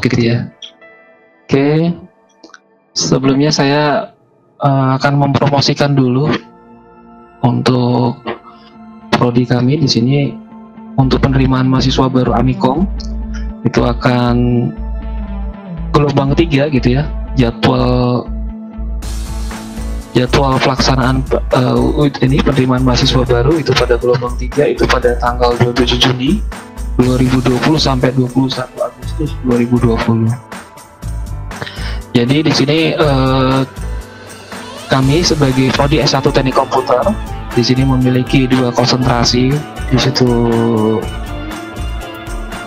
gitu ya. Oke, sebelumnya saya akan mempromosikan dulu untuk prodi kami di sini. Untuk penerimaan mahasiswa baru Amikom itu akan gelombang 3 gitu ya. Jadwal pelaksanaan ini penerimaan mahasiswa baru itu pada gelombang 3 itu pada tanggal 27 Juni 2020 sampai 21 Agustus 2020. Jadi di sini kami sebagai prodi S1 Teknik Komputer di sini memiliki 2 konsentrasi, di situ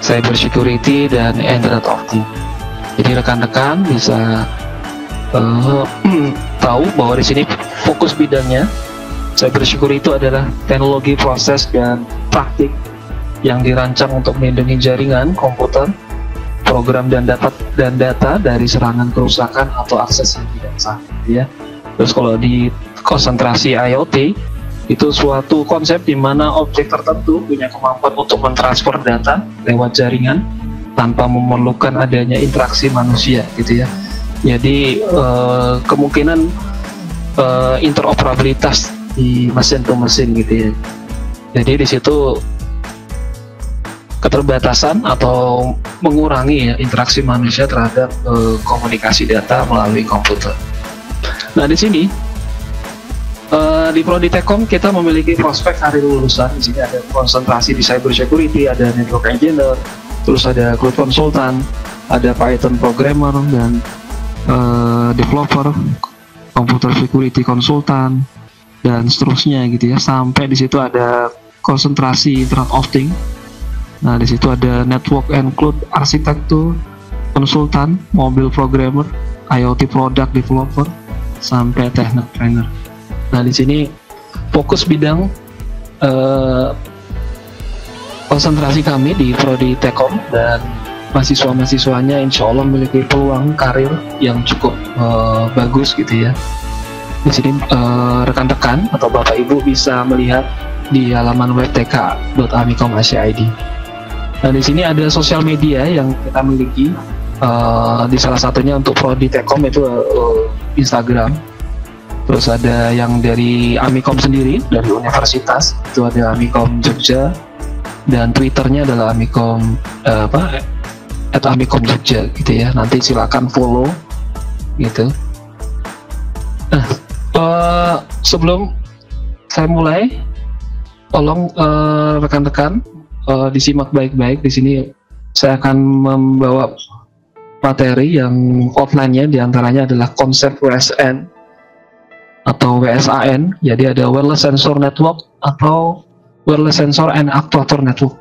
Cyber Security dan Internet of Things. Jadi rekan-rekan bisa tahu bahwa di sini fokus bidangnya Cyber Security itu adalah teknologi, proses, dan praktik yang dirancang untuk melindungi jaringan komputer, program dan data dari serangan, kerusakan atau akses yang tidak sah, ya. Terus kalau di konsentrasi IoT itu suatu konsep di mana objek tertentu punya kemampuan untuk mentransfer data lewat jaringan tanpa memerlukan adanya interaksi manusia, gitu ya. Jadi kemungkinan interoperabilitas di mesin to mesin, gitu ya. Jadi di situ keterbatasan atau mengurangi ya interaksi manusia terhadap komunikasi data melalui komputer. Nah, di sini di Prodi Tekom kita memiliki prospek karir lulusan. Di sini ada konsentrasi di Cyber Security, ada Network Engineer, terus ada Cloud Consultant, ada Python Programmer dan Developer, Computer Security Consultant, dan seterusnya gitu ya. Sampai di situ ada konsentrasi Internet of Things. Nah, di situ ada Network and Cloud Architecture, Konsultan, Mobile Programmer, IoT Product Developer, sampai Technical Trainer. Nah, di sini fokus bidang konsentrasi kami di Prodi Tekom, dan mahasiswa-mahasiswanya insya Allah memiliki peluang karir yang cukup bagus gitu ya. Di sini rekan-rekan atau Bapak Ibu bisa melihat di halaman web tk.amikom.ac.id. Nah, di sini ada sosial media yang kita miliki. Di salah satunya untuk Prodi Tekom itu Instagram. Terus ada yang dari Amikom sendiri, dari universitas, itu ada Amikom Jogja, dan Twitternya adalah Amikom @amikom Jogja gitu ya. Nanti silakan follow gitu. Nah, sebelum saya mulai, tolong rekan-rekan disimak baik-baik. Di sini saya akan membawa materi yang outline-nya diantaranya adalah konsep WSN atau WSAN. Jadi ada Wireless Sensor Network atau Wireless Sensor and Actuator Network.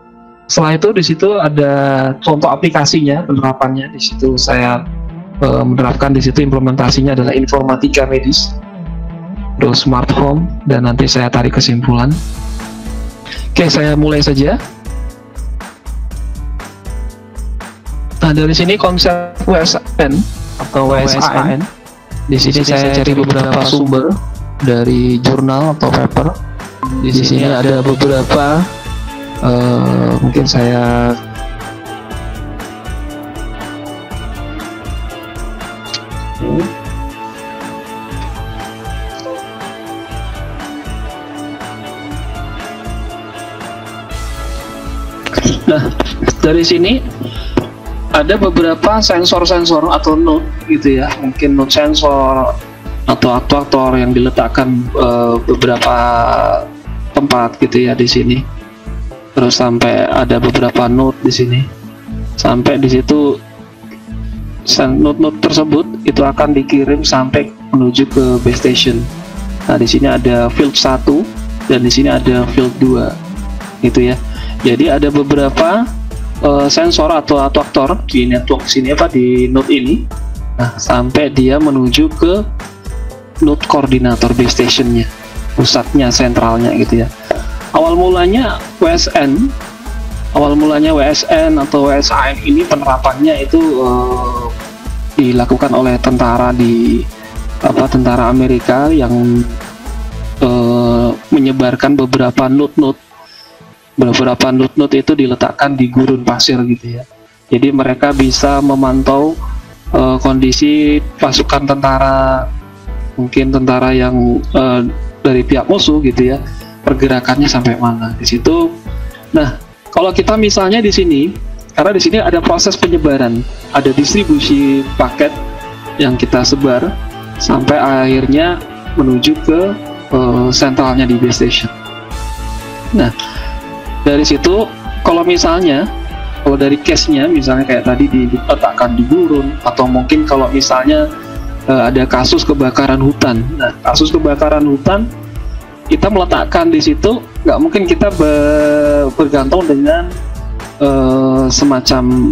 Setelah itu di situ ada contoh aplikasinya, penerapannya. Di situ saya menerapkan, di situ implementasinya adalah informatika medis, terus smart home, dan nanti saya tarik kesimpulan. Oke, saya mulai saja. Nah, dari sini konsep WSN atau WSAN. Di sini saya cari beberapa sumber dari jurnal atau paper. Di sini ada beberapa, mungkin saya Nah, dari sini ada beberapa sensor-sensor atau node gitu ya, mungkin node sensor atau aktuator yang diletakkan beberapa tempat gitu ya di sini. Terus sampai ada beberapa node di sini. Sampai di situ node-node tersebut itu akan dikirim sampai menuju ke base station. Nah, di sini ada field 1 dan di sini ada field 2 gitu ya. Jadi ada beberapa sensor atau aktuator di network sini di node ini. Nah, sampai dia menuju ke node koordinator base stationnya, pusatnya, sentralnya gitu ya. Awal mulanya WSN atau WSAN ini penerapannya itu dilakukan oleh tentara tentara Amerika yang menyebarkan beberapa node itu diletakkan di gurun pasir gitu ya. Jadi mereka bisa memantau kondisi pasukan tentara, mungkin tentara yang dari pihak musuh gitu ya, pergerakannya sampai mana di situ. Nah, kalau kita misalnya di sini, karena di sini ada proses penyebaran, ada distribusi paket yang kita sebar sampai akhirnya menuju ke sentralnya di base station. Nah, dari situ kalau misalnya dari case-nya misalnya kayak tadi diletakkan di gurun, atau mungkin kalau misalnya ada kasus kebakaran hutan. Nah, kasus kebakaran hutan kita meletakkan di situ, nggak mungkin kita bergantung dengan semacam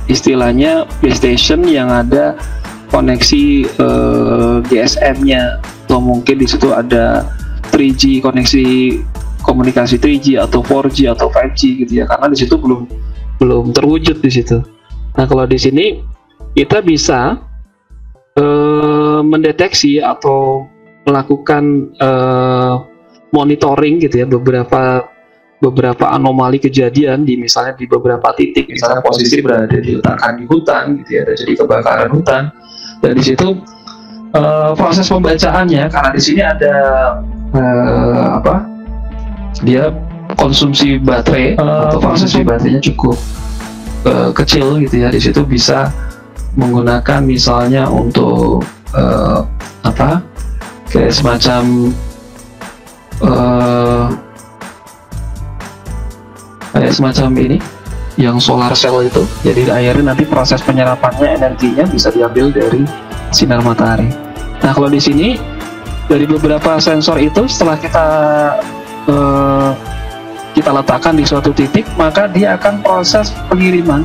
istilahnya base station yang ada koneksi GSM-nya, atau mungkin di situ ada 3G, koneksi komunikasi 3G atau 4G atau 5G gitu ya, karena di situ belum terwujud di situ. Nah, kalau di sini kita bisa mendeteksi atau melakukan monitoring gitu ya, beberapa anomali kejadian di misalnya di beberapa titik, misalnya posisi berada diletakkan di hutan gitu ya, jadi kebakaran hutan, dan di situ proses pembacaannya, karena di sini ada dia konsumsi baterai atau konsumsi baterainya cukup kecil gitu ya. Di situ bisa menggunakan misalnya untuk kayak semacam ini yang solar cell itu. Jadi akhirnya nanti proses penyerapannya, energinya bisa diambil dari sinar matahari. Nah, kalau di sini dari beberapa sensor itu, setelah kita letakkan di suatu titik, maka dia akan proses pengiriman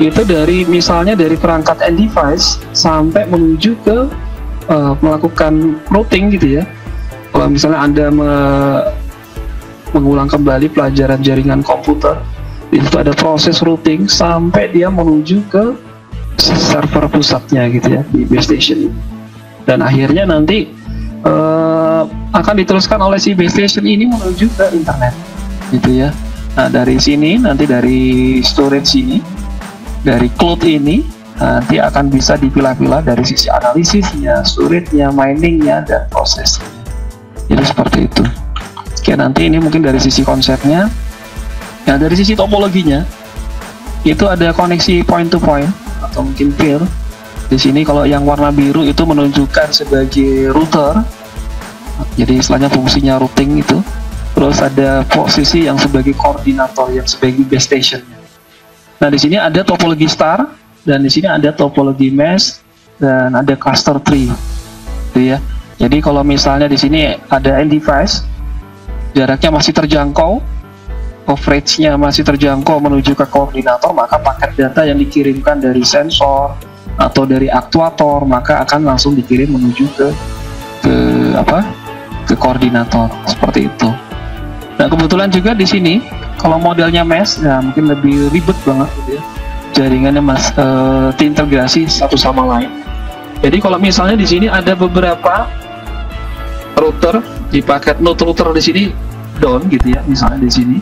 itu dari misalnya dari perangkat end device sampai menuju ke melakukan routing gitu ya. Kalau misalnya Anda mengulang kembali pelajaran jaringan komputer, itu ada proses routing sampai dia menuju ke server pusatnya gitu ya, di base station. Dan akhirnya nanti akan diteruskan oleh si base station ini menuju ke internet gitu ya. Nah, dari sini nanti dari storage ini, dari cloud ini nanti akan bisa dipilah-pilah dari sisi analisisnya, storage-nya, mining-nya, dan prosesnya. Jadi seperti itu. Oke, nanti ini mungkin dari sisi konsepnya. Nah, dari sisi topologinya itu ada koneksi point to point atau mungkin peer. Di sini kalau yang warna biru itu menunjukkan sebagai router. Jadi istilahnya fungsinya routing itu. Terus ada posisi yang sebagai koordinator, yang sebagai base station. Nah, di sini ada topologi star, dan di sini ada topologi mesh, dan ada cluster tree, gitu ya. Jadi kalau misalnya di sini ada end device, jaraknya masih terjangkau, coverage-nya masih terjangkau menuju ke koordinator, maka paket data yang dikirimkan dari sensor atau dari aktuator maka akan langsung dikirim menuju ke koordinator, seperti itu. Nah, kebetulan juga di sini kalau modelnya mesh, ya mungkin lebih ribet banget gitu ya, jaringannya terintegrasi satu sama lain. Jadi kalau misalnya di sini ada beberapa router, di paket node router di sini down gitu ya, misalnya di sini,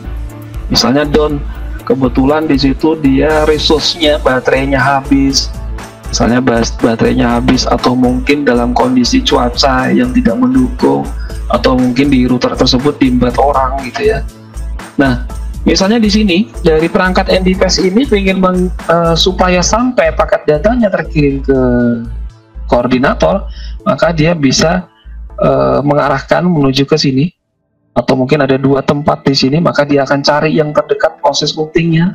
misalnya down, kebetulan di situ dia resource-nya, baterainya habis, misalnya baterainya habis, atau mungkin dalam kondisi cuaca yang tidak mendukung, atau mungkin di router tersebut diembat orang gitu ya. Nah, misalnya di sini dari perangkat end device ini ingin supaya sampai paket datanya terkirim ke koordinator, maka dia bisa mengarahkan menuju ke sini, atau mungkin ada dua tempat di sini, maka dia akan cari yang terdekat proses routingnya.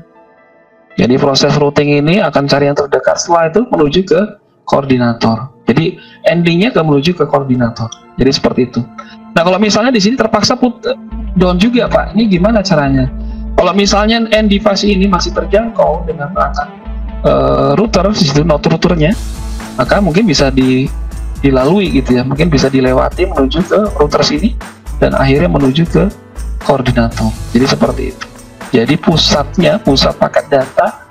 Jadi proses routing ini akan cari yang terdekat, setelah itu menuju ke koordinator. Jadi endingnya ke menuju ke koordinator. Jadi seperti itu. Nah, kalau misalnya di sini terpaksa down juga, Pak, ini gimana caranya? Kalau misalnya end device ini masih terjangkau dengan perangkat router, di situ node routernya, maka mungkin bisa dilalui gitu ya, mungkin bisa dilewati menuju ke router sini dan akhirnya menuju ke koordinator. Jadi seperti itu. Jadi pusat paket data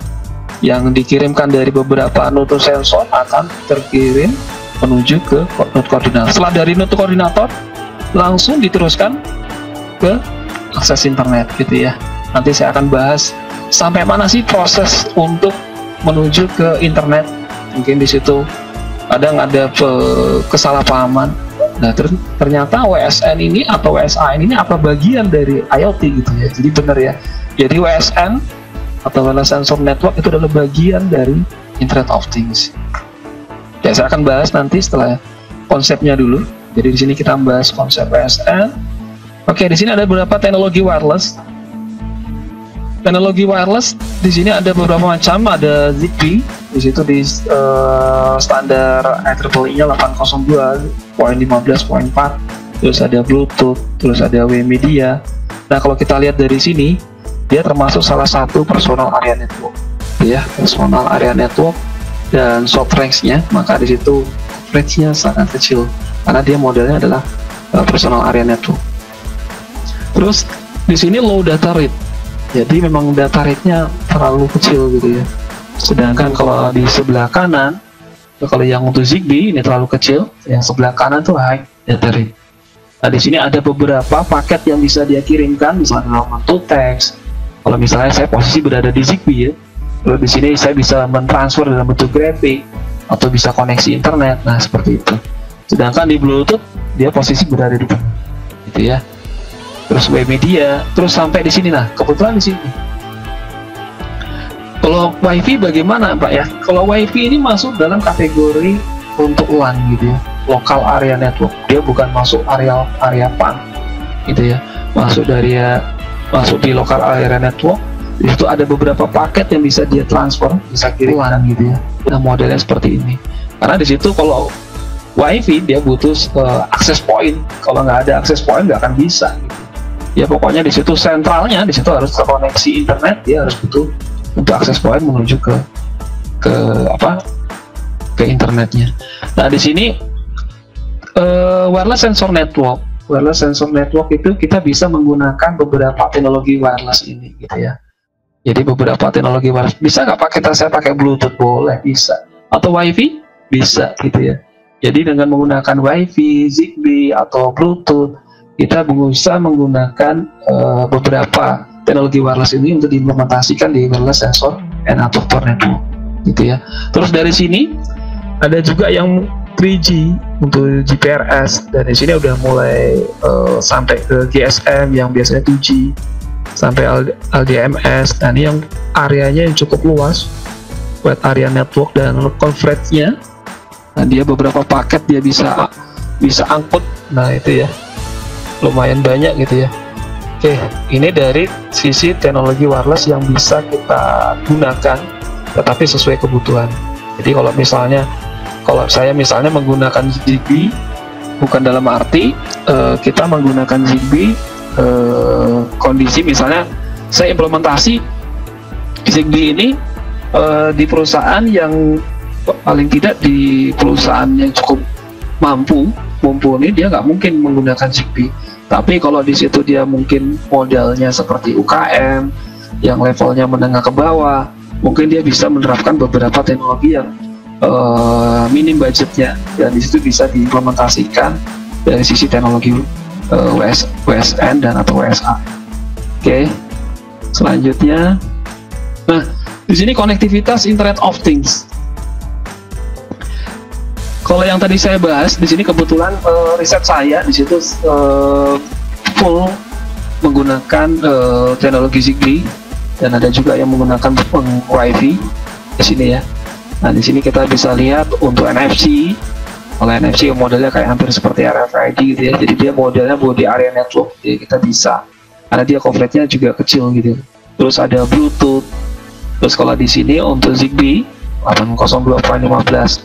yang dikirimkan dari beberapa node sensor akan terkirim menuju ke node koordinator. Setelah dari node koordinator langsung diteruskan ke akses internet gitu ya. nanti saya akan bahas sampai mana sih proses untuk menuju ke internet. Mungkin di situ kadang ada kesalahpahaman. Nah, ternyata WSN ini atau WSAN ini apa bagian dari IoT gitu ya. Jadi benar ya. Jadi WSN atau Wireless Sensor Network itu adalah bagian dari Internet of Things. Ya, saya akan bahas nanti setelah konsepnya dulu. Jadi di sini kita bahas konsep WSN. Oke, di sini ada beberapa teknologi wireless. Teknologi wireless di sini ada beberapa macam, ada Zigbee, di situ di standar IEEE-nya 802.15.4, terus ada Bluetooth, terus ada WMedia. Nah, kalau kita lihat dari sini, dia termasuk salah satu personal area network, ya, personal area network dan short range-nya, maka di situ range-nya sangat kecil karena dia modelnya adalah personal area network. Terus di sini low data rate. Jadi memang data rate-nya terlalu kecil gitu ya. Sedangkan kalau di sebelah kanan, kalau yang untuk Zigbee ini terlalu kecil, yang sebelah kanan tuh high data rate. Nah, di sini ada beberapa paket yang bisa dia kirimkan, misalnya dalam bentuk teks. Kalau misalnya saya posisi berada di Zigbee ya, lalu di sini saya bisa mentransfer dalam bentuk grafik atau bisa koneksi internet. Nah, seperti itu. Sedangkan di Bluetooth dia posisi berada di tengah, gitu ya. Terus WMedia, terus sampai di sini. Nah, kebetulan di sini. Kalau WiFi bagaimana, Pak ya? Kalau WiFi ini masuk dalam kategori untuk LAN gitu ya, local area network. Dia bukan masuk area PAN, gitu ya. Masuk di local area network. Di situ ada beberapa paket yang bisa dia transfer, bisa kirim LAN gitu ya. Nah, modelnya seperti ini. Karena di situ kalau WiFi dia butuh akses point. Kalau nggak ada akses point nggak akan bisa. Gitu. Ya pokoknya di situ sentralnya, di situ harus terkoneksi internet, dia harus butuh untuk akses point menuju ke internetnya. Nah, di sini wireless sensor network. Wireless sensor network itu kita bisa menggunakan beberapa teknologi wireless ini gitu ya. Jadi beberapa teknologi wireless bisa nggak saya pakai Bluetooth? Boleh, bisa. Atau WiFi? Bisa gitu ya. Jadi dengan menggunakan WiFi, Zigbee atau Bluetooth, kita bisa menggunakan beberapa teknologi wireless ini untuk diimplementasikan di wireless sensor and adapter network, gitu ya. Terus dari sini ada juga yang 3G untuk GPRS, dan di sini udah mulai sampai ke GSM yang biasanya 2G sampai LDMS. Dan ini yang areanya yang cukup luas, wide area network dan coverage-nya. Nah, dia beberapa paket dia bisa angkut. Nah, itu ya. Lumayan banyak gitu ya. Oke, ini dari sisi teknologi wireless yang bisa kita gunakan tetapi sesuai kebutuhan. Jadi kalau saya misalnya menggunakan Zigbee bukan dalam arti kita menggunakan Zigbee kondisi misalnya saya implementasi Zigbee ini di perusahaan yang paling tidak di perusahaan yang cukup mumpuni, dia nggak mungkin menggunakan Zigbee. Tapi kalau di situ dia mungkin modalnya seperti UKM yang levelnya menengah ke bawah, mungkin dia bisa menerapkan beberapa teknologi yang minim budgetnya, dan di situ bisa diimplementasikan dari sisi teknologi WSN dan atau WSA. Oke, selanjutnya, nah di sini konektivitas Internet of Things. Kalau yang tadi saya bahas di sini kebetulan riset saya di situ full menggunakan teknologi Zigbee, dan ada juga yang menggunakan WiFi di sini ya. Nah, di sini kita bisa lihat untuk NFC. Kalau NFC modelnya kayak hampir seperti RFID gitu ya. Jadi dia modelnya di area network. Jadi kita bisa, karena dia coveragenya juga kecil gitu. Terus ada Bluetooth. Terus kalau di sini untuk Zigbee 802.15.4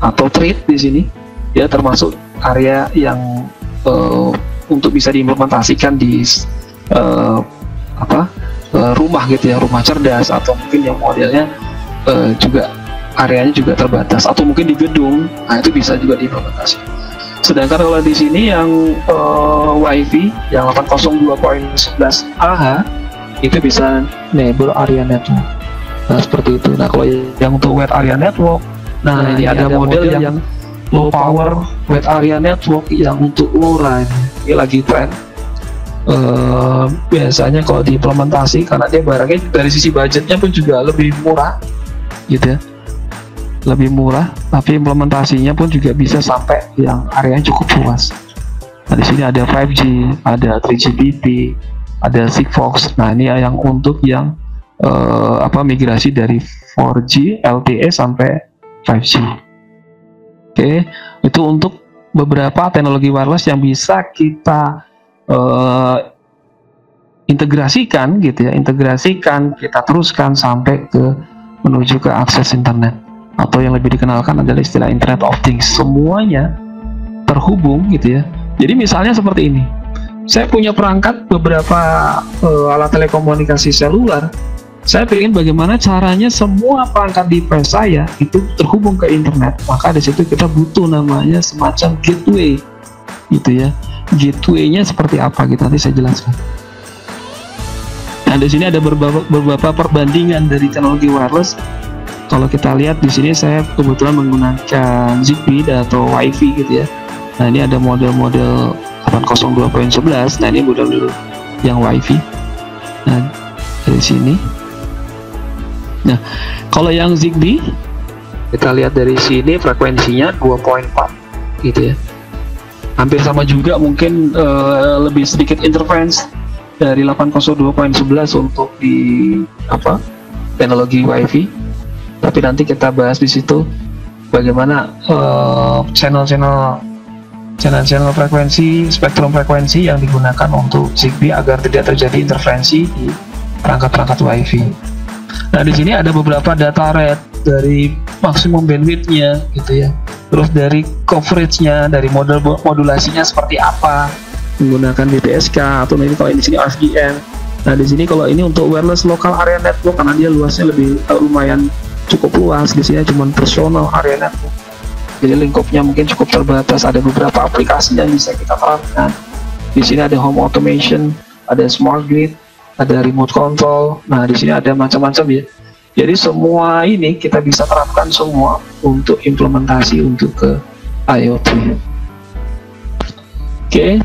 atau Thread di sini dia termasuk area yang untuk bisa diimplementasikan di rumah gitu ya, rumah cerdas, atau mungkin yang modelnya juga areanya juga terbatas, atau mungkin di gedung. Nah, itu bisa juga diimplementasikan. Sedangkan kalau di sini yang WiFi yang 802.11ah itu bisa enable area network. Nah, seperti itu. Nah, kalau yang untuk wide area network, nah ini ada model yang low power wide area network yang untuk low line. Ini lagi tren biasanya kalau diimplementasi, karena dia barangnya dari sisi budgetnya pun juga lebih murah gitu ya, lebih murah, tapi implementasinya pun juga bisa sampai yang areanya cukup luas. Nah, di sini ada 5G, ada 3GPP, ada Sigfox. Nah, ini yang untuk yang migrasi dari 4G LTE sampai 5G. Oke, itu untuk beberapa teknologi wireless yang bisa kita integrasikan gitu ya, kita teruskan sampai ke menuju ke akses internet, atau yang lebih dikenalkan adalah istilah Internet of Things. Semuanya terhubung gitu ya. Jadi misalnya seperti ini, saya punya perangkat beberapa alat telekomunikasi seluler. Saya ingin bagaimana caranya semua perangkat device saya itu terhubung ke internet. Maka di situ kita butuh namanya semacam gateway gitu ya. Gateway-nya seperti apa gitu, nanti saya jelaskan. Nah, di sini ada beberapa perbandingan dari teknologi wireless. Kalau kita lihat di sini, saya kebetulan menggunakan Zigbee atau Wi-Fi gitu ya. Nah, ini ada model-model 802.11. Nah, ini model yang Wi-Fi. Nah, dari sini. Nah, kalau yang Zigbee, kita lihat dari sini frekuensinya 2.4 gitu ya. Hampir sama juga, mungkin lebih sedikit interference dari 802.11 untuk di teknologi Wi-Fi. Tapi nanti kita bahas di situ bagaimana channel-channel frekuensi, spektrum frekuensi yang digunakan untuk Zigbee agar tidak terjadi interferensi di perangkat-perangkat Wi-Fi. Nah, di sini ada beberapa data rate dari maksimum bandwidth-nya gitu ya. Terus dari coverage-nya, dari modulasinya seperti apa, menggunakan BPSK atau nanti kalau di sini FGN. Nah, di sini kalau ini untuk wireless local area network, karena dia luasnya lebih lumayan cukup luas. Di sini cuma personal area network. Jadi lingkupnya mungkin cukup terbatas. Ada beberapa aplikasi yang bisa kita terapkan. Di sini ada home automation, ada smart grid, ada remote control. Nah, di sini ada macam-macam ya. Jadi semua ini kita bisa terapkan semua untuk implementasi untuk ke IoT. Oke.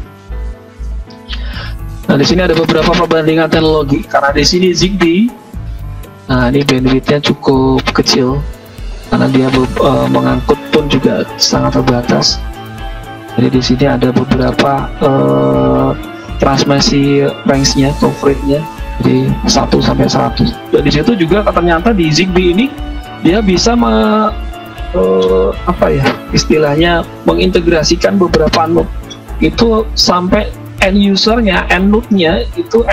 Nah, di sini ada beberapa perbandingan teknologi, karena di sini Zigbee. Nah, ini bandwidth-nya cukup kecil karena dia mengangkut pun juga sangat terbatas. Jadi di sini ada beberapa transmisi range-nya, coverage-nya di 1 sampai 100. Dan di situ juga ternyata di Zigbee ini dia bisa istilahnya mengintegrasikan beberapa node itu sampai end user-nya, end node-nya itu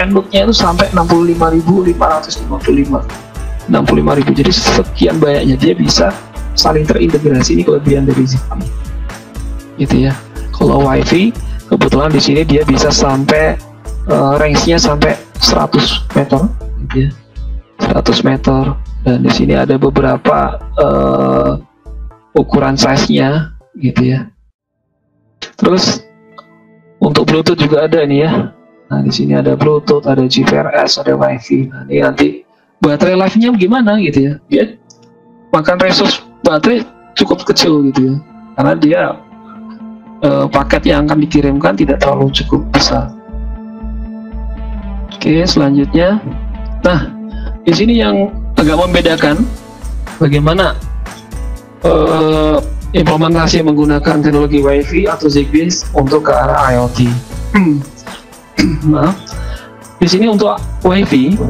sampai 65.555. Jadi sekian banyaknya dia bisa saling terintegrasi. Ini kelebihan dari Zigbee. Gitu ya. Kalau Wi-Fi kebetulan di sini dia bisa sampai range-nya sampai 100 meter gitu ya. 100 meter, dan di sini ada beberapa ukuran size-nya gitu ya. Terus untuk Bluetooth juga ada nih ya. Nah, di sini ada Bluetooth, ada GPRS, ada Wi-Fi. Nah, ini nanti baterai life-nya gimana gitu ya. Dia makan resource baterai cukup kecil gitu ya. Karena dia paket yang akan dikirimkan tidak terlalu cukup besar. Oke, selanjutnya. Nah, di sini yang agak membedakan bagaimana implementasi menggunakan teknologi Wi-Fi atau Zigbee untuk ke arah IoT. Nah, di sini untuk Wi-Fi,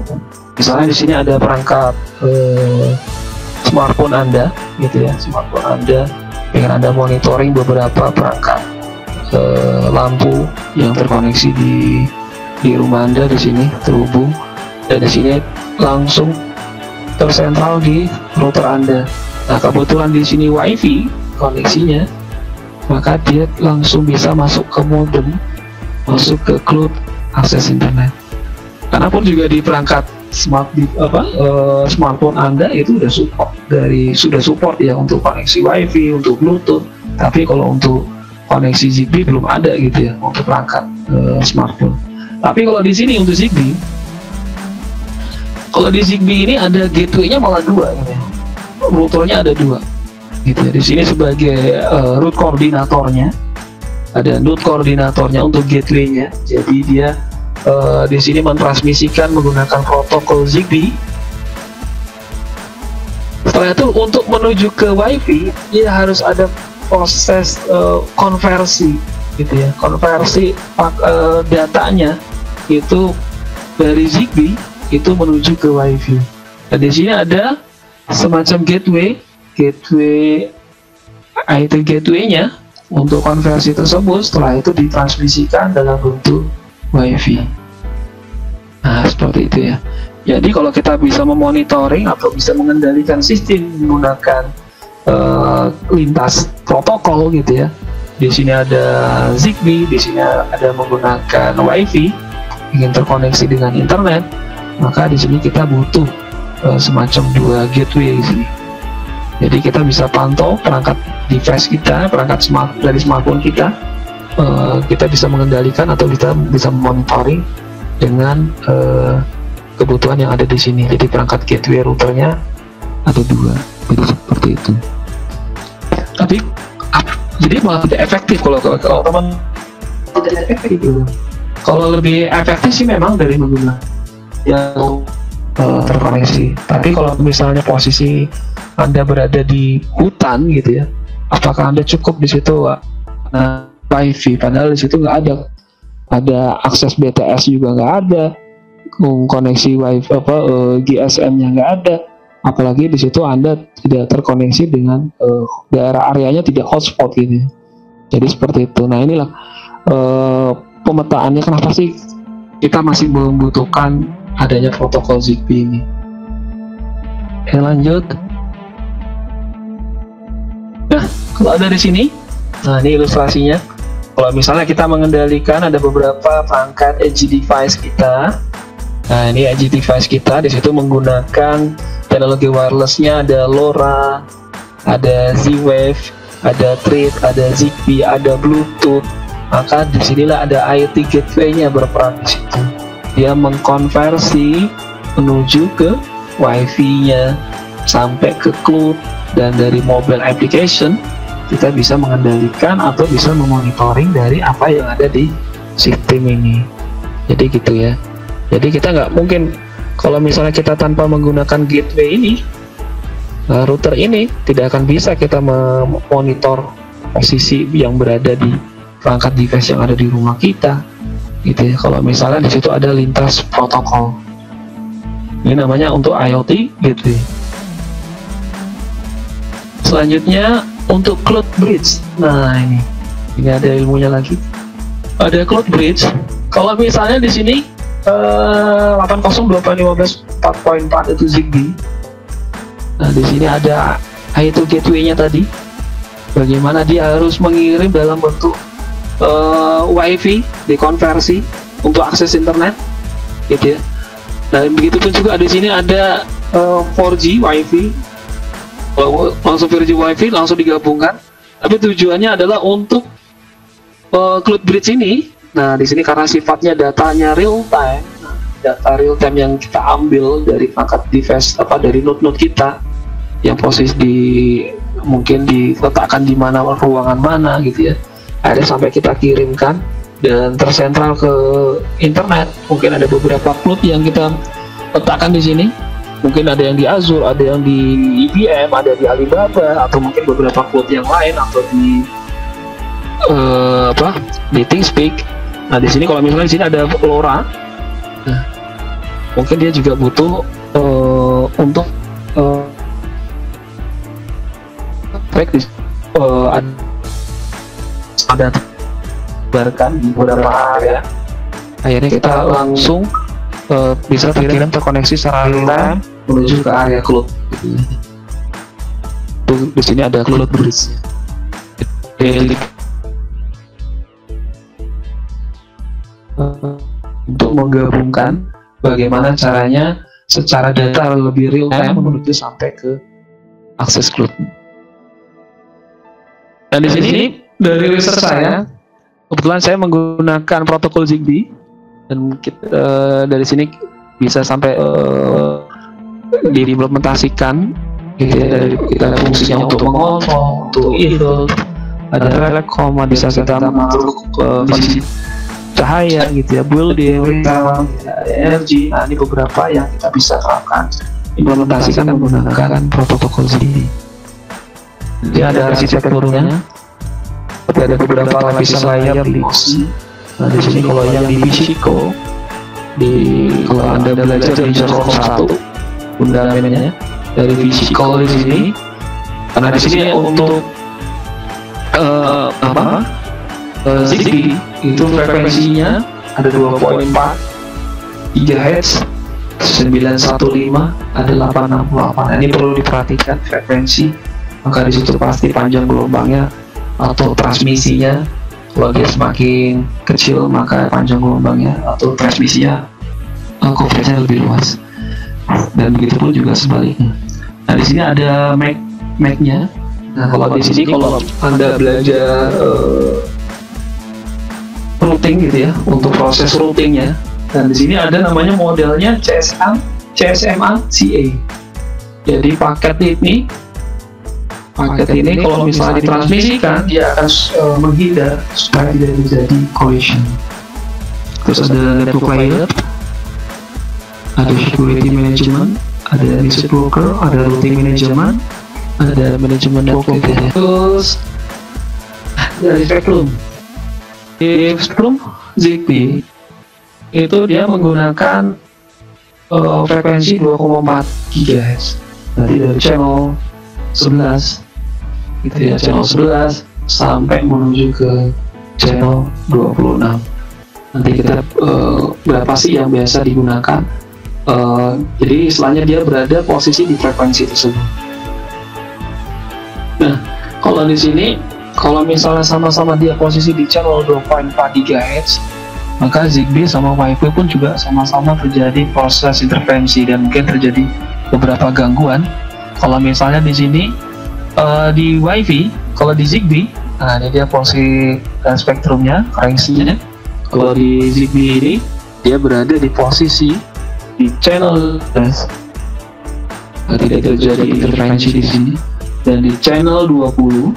misalnya di sini ada perangkat smartphone Anda, gitu ya, smartphone Anda, dengan Anda monitoring beberapa perangkat lampu yang terkoneksi di rumah Anda. Di sini terhubung, dan di sini langsung tersentral di router Anda. Nah, kebetulan di sini Wi-Fi koneksinya, maka dia langsung bisa masuk ke modem, masuk ke cloud akses internet. Karena pun juga di perangkat smartphone Anda itu sudah support ya untuk koneksi Wi-Fi, untuk Bluetooth. Tapi kalau untuk koneksi Zigbee belum ada gitu ya untuk perangkat smartphone. Tapi kalau di sini untuk Zigbee, kalau di Zigbee ini ada gateway-nya malah 2 gitu ya. Routernya ada 2 gitu ya. Di sini sebagai root koordinatornya, ada node koordinatornya untuk gateway-nya. Jadi dia di sini mentransmisikan menggunakan protokol Zigbee. Setelah itu untuk menuju ke WiFi dia harus ada proses konversi gitu ya, konversi datanya itu dari Zigbee itu menuju ke WiFi. Dan di sini ada semacam gateway IT gateway-nya untuk konversi tersebut. Setelah itu ditransmisikan dalam bentuk WiFi. Nah, seperti itu ya. Jadi kalau kita bisa memonitoring atau bisa mengendalikan sistem menggunakan lintas protokol gitu ya. Di sini ada Zigbee, di sini ada menggunakan WiFi, ingin terkoneksi dengan internet, maka di sini kita butuh semacam dua gateway di sini. Jadi kita bisa pantau perangkat device kita, perangkat dari smartphone kita, kita bisa mengendalikan atau kita bisa monitoring dengan kebutuhan yang ada di sini. Jadi perangkat gateway routernya ada dua, jadi seperti itu. Tapi jadi malah tidak efektif kalau teman tidak efektif gitu. Kalau lebih efektif sih memang dari menggunakan yang terkoneksi. Tapi kalau misalnya posisi Anda berada di hutan gitu ya, apakah Anda cukup di situ WiFi? Padahal di situ nggak ada akses BTS juga nggak ada, koneksi WiFi GSM-nya nggak ada. Apalagi di situ Anda tidak terkoneksi dengan daerah areanya tidak hotspot gitu. Jadi seperti itu. Nah inilah pemetaannya kenapa sih kita masih membutuhkan adanya protokol Zigbee ini. Oke, lanjut. Nah, kalau ada di sini, nah ini ilustrasinya. Kalau misalnya kita mengendalikan ada beberapa perangkat edge device kita. Nah, ini edge device kita di situ menggunakan teknologi wirelessnya, ada LoRa, ada Z-Wave, ada Thread, ada Zigbee, ada Bluetooth. Maka disinilah ada IT gateway-nya berperan di situ. Dia mengkonversi menuju ke WiFi-nya sampai ke cloud, dan dari mobile application kita bisa mengendalikan atau bisa memonitoring dari apa yang ada di sistem ini. Jadi gitu ya. Jadi kita nggak mungkin kalau misalnya kita tanpa menggunakan gateway ini, router ini tidak akan bisa kita memonitor posisi yang berada di perangkat device yang ada di rumah kita, gitu ya. Kalau misalnya di situ ada lintas protokol, ini namanya untuk IoT gateway. Selanjutnya untuk cloud bridge. Nah ini ada ilmunya lagi. Ada cloud bridge. Kalau misalnya di sini 802.15.4.4 itu Zigbee. Nah di sini ada IT gateway-nya tadi. Bagaimana dia harus mengirim dalam bentuk WiFi dikonversi untuk akses internet, gitu ya. Nah begitu pun juga di sini ada 4G WiFi, langsung 4G WiFi langsung digabungkan. Tapi tujuannya adalah untuk cloud bridge ini. Nah di sini karena sifatnya datanya real time, data real time yang kita ambil dari perangkat device dari node-node kita yang posisi mungkin diletakkan di mana, ruangan mana gitu ya. Ada sampai kita kirimkan dan tersentral ke internet. Mungkin ada beberapa cloud yang kita letakkan di sini. Mungkin ada yang di Azure, ada yang di IBM, ada di Alibaba, atau mungkin beberapa cloud yang lain, atau di di ThinkSpeak. Nah di sini kalau misalnya di sini ada LoRa, nah, mungkin dia juga butuh untuk praktis ada tebarkan di beberapa area. Akhirnya kita langsung bisa terkoneksi secara real time menuju ke area cloud. Di sini ada cloud bridge. Untuk menggabungkan bagaimana caranya secara data lebih real time menuju sampai ke akses cloud. Dan di sini dari research saya, kebetulan saya menggunakan protokol Zigbee, dan dari sini bisa sampai diimplementasikan. Kita ada fungsinya untuk mengontrol, untuk evil, ada telekom, bisa kita masuk ke cahaya gitu ya, building, energi. Nah, ini beberapa yang kita bisa terapkan implementasikan menggunakan protokol ZigBee. Jadi ada arsitekturnya, ada beberapa lapisan layar di OSI. Nah, di sini kalau yang di Vesico, kalau Anda belajar di Circle 1 fundamennya dari Vesico di sini, karena di sini untuk ZigBee itu frekuensinya ada 2.4 GHz, 915 ada 868. Ini perlu diperhatikan frekuensi, maka di situ pasti panjang gelombangnya atau transmisinya. Kalau dia semakin kecil maka panjang gelombangnya atau transmisinya coveragenya lebih luas, dan begitu pun juga sebaliknya. Nah, di sini ada Mac-nya. Nah, kalau di sini kalau Anda belajar routing gitu ya, untuk proses routingnya, dan di sini ada namanya modelnya CSMA CA. Jadi paket ini kalau misalnya ditransmisikan dia akan menghindar supaya tidak terjadi collision. Terus ada network layer, ada security management, ada message broker, ada routing management, ada manajemen network gitu ya. Terus dari spektrum ZigBee itu dia menggunakan frekuensi 2,4 GHz. Jadi dari channel 11 gitu ya, channel 11 sampai menuju ke channel 26. Nanti kita berapa sih yang biasa digunakan, jadi istilahnya dia berada posisi di frekuensi tersebut. Nah, kalau di sini kalau misalnya sama-sama dia posisi di channel 2.4 GHz, maka ZigBee sama Wi-Fi pun juga sama-sama terjadi proses interferensi dan mungkin terjadi beberapa gangguan. Kalau misalnya di sini di Wi-Fi, kalau di ZigBee, nah ini dia posisi spektrumnya, frekuensinya. Kalau di ZigBee ini dia berada di posisi di channel, tidak terjadi interferensi di sini, dan di channel 20,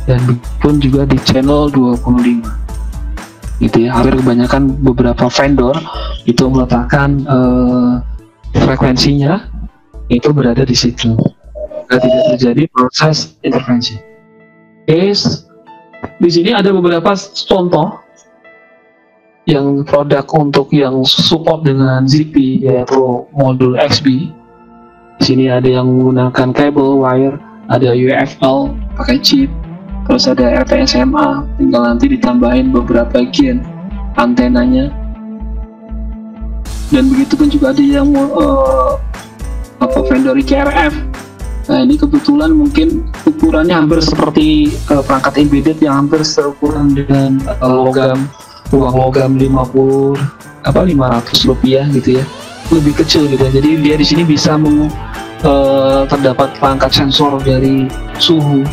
dan pun juga di channel 25. Gitu ya, hampir kebanyakan beberapa vendor itu meletakkan frekuensinya itu berada di situ. Tidak terjadi proses intervensi. Di sini ada beberapa contoh yang produk untuk yang support dengan ZigBee, yaitu modul XBee. Di sini ada yang menggunakan kabel wire, ada UFL pakai chip, terus ada RTSMA, tinggal nanti ditambahin beberapa gen antenanya. Dan begitu pun juga ada yang vendor IKRF. Nah, ini kebetulan mungkin ukurannya hampir seperti perangkat embedded yang hampir seukuran dengan uang logam 500 rupiah gitu ya, lebih kecil gitu. Jadi dia di sini bisa terdapat perangkat sensor dari suhu,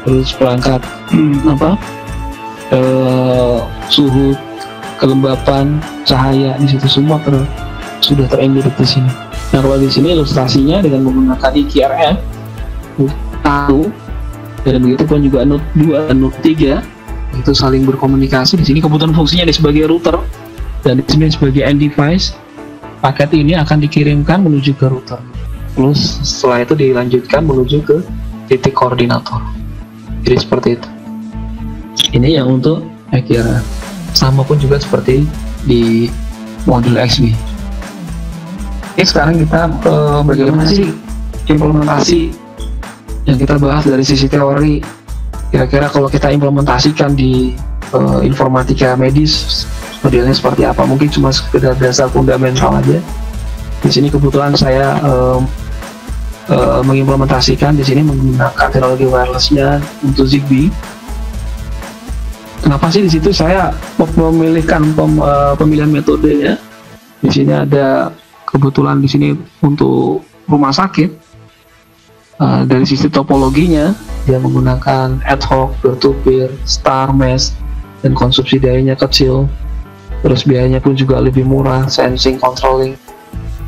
terus perangkat suhu, kelembapan, cahaya, di situ semua sudah terembedded di sini. Nah, kalau di sini ilustrasinya dengan menggunakan IKRF 1, dan begitu pun juga Node 2 dan Node 3 itu saling berkomunikasi. Di sini kebetulan fungsinya sebagai router, dan di sini sebagai end device. Paket ini akan dikirimkan menuju ke router, terus setelah itu dilanjutkan menuju ke titik koordinator. Jadi seperti itu. Ini yang untuk IKRF. Sama pun juga seperti di modul XBee. Oke, sekarang kita bagaimana sih implementasi yang kita bahas dari sisi teori. Kira-kira kalau kita implementasikan di informatika medis, modelnya seperti apa? Mungkin cuma sekedar dasar fundamental aja. Di sini kebetulan saya mengimplementasikan di sini menggunakan teknologi wirelessnya untuk ZigBee. Kenapa sih di situ saya memilihkan pemilihan metodenya? Di sini ada kebetulan di sini untuk rumah sakit, dari sisi topologinya dia menggunakan ad hoc, peer-to-peer, star mesh, dan konsumsi dayanya kecil, terus biayanya pun juga lebih murah, sensing, controlling.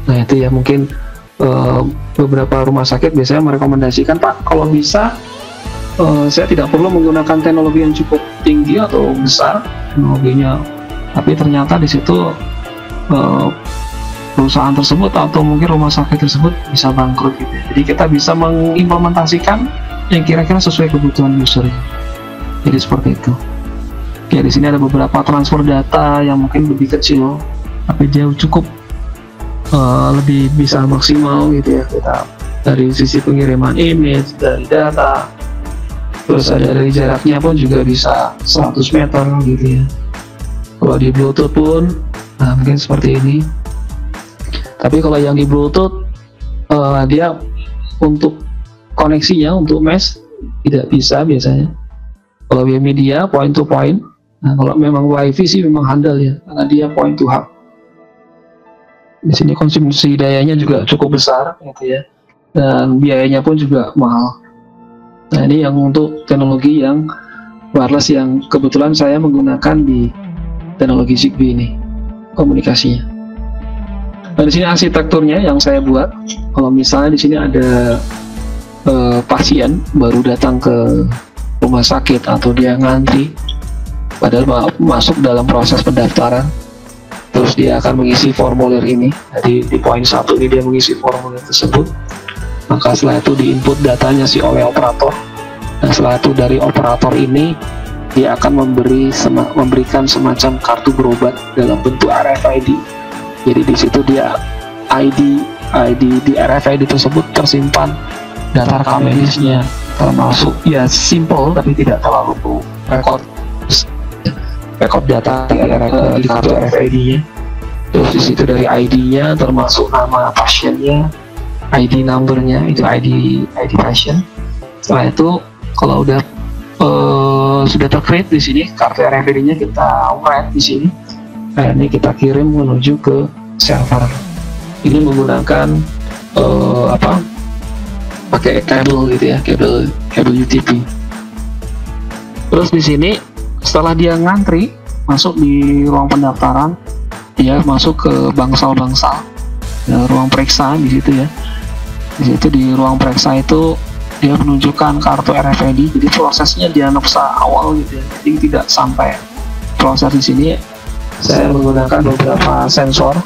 Nah, itu ya mungkin beberapa rumah sakit biasanya merekomendasikan, Pak, kalau bisa saya tidak perlu menggunakan teknologi yang cukup tinggi atau besar, teknologinya, tapi ternyata di situ perusahaan tersebut atau mungkin rumah sakit tersebut bisa bangkrut gitu ya. Jadi kita bisa mengimplementasikan yang kira-kira sesuai kebutuhan user. Jadi seperti itu. Oke, di sini ada beberapa transfer data yang mungkin lebih kecil, tapi dia cukup lebih bisa maksimal gitu ya. Kita dari sisi pengiriman image, dari data, terus ada dari jaraknya pun juga bisa 100 meter gitu ya. Kalau di Bluetooth pun, nah mungkin seperti ini. Tapi kalau yang di Bluetooth, dia untuk koneksinya, untuk mesh tidak bisa biasanya. Kalau WiMedia point to point, nah kalau memang WiFi sih memang handal ya, karena dia point to hub. Di sini konsumsi dayanya juga cukup besar gitu ya, dan biayanya pun juga mahal. Nah ini yang untuk teknologi yang wireless yang kebetulan saya menggunakan di teknologi Zigbee ini komunikasinya. Nah di sini arsitekturnya yang saya buat. Kalau misalnya di sini ada pasien baru datang ke rumah sakit atau dia ngantri, padahal masuk dalam proses pendaftaran, terus dia akan mengisi formulir ini. Jadi di poin 1 ini dia mengisi formulir tersebut, maka setelah itu diinput datanya oleh operator. Nah setelah itu dari operator ini dia akan memberikan semacam kartu berobat dalam bentuk RFID. Jadi di situ dia ID di RFID tersebut tersimpan data rekam medisnya, termasuk ya simple tapi tidak terlalu rekod data di kartu RFID-nya. Terus di situ dari ID-nya termasuk nama pasiennya, ID number-nya itu ID pasien. Setelah itu kalau udah sudah ter-create di sini kartu RFID-nya kita write di sini. Nah, ini kita kirim menuju ke server. Ini menggunakan pakai kabel gitu ya, kabel UTP. Terus di sini setelah dia ngantri masuk di ruang pendaftaran, dia masuk ke bangsal-bangsal, ruang periksa di situ ya. Di situ di ruang periksa itu dia menunjukkan kartu RFID. Jadi prosesnya di anopsa awal gitu ya. Jadi tidak sampai proses di sini. Saya menggunakan beberapa sensor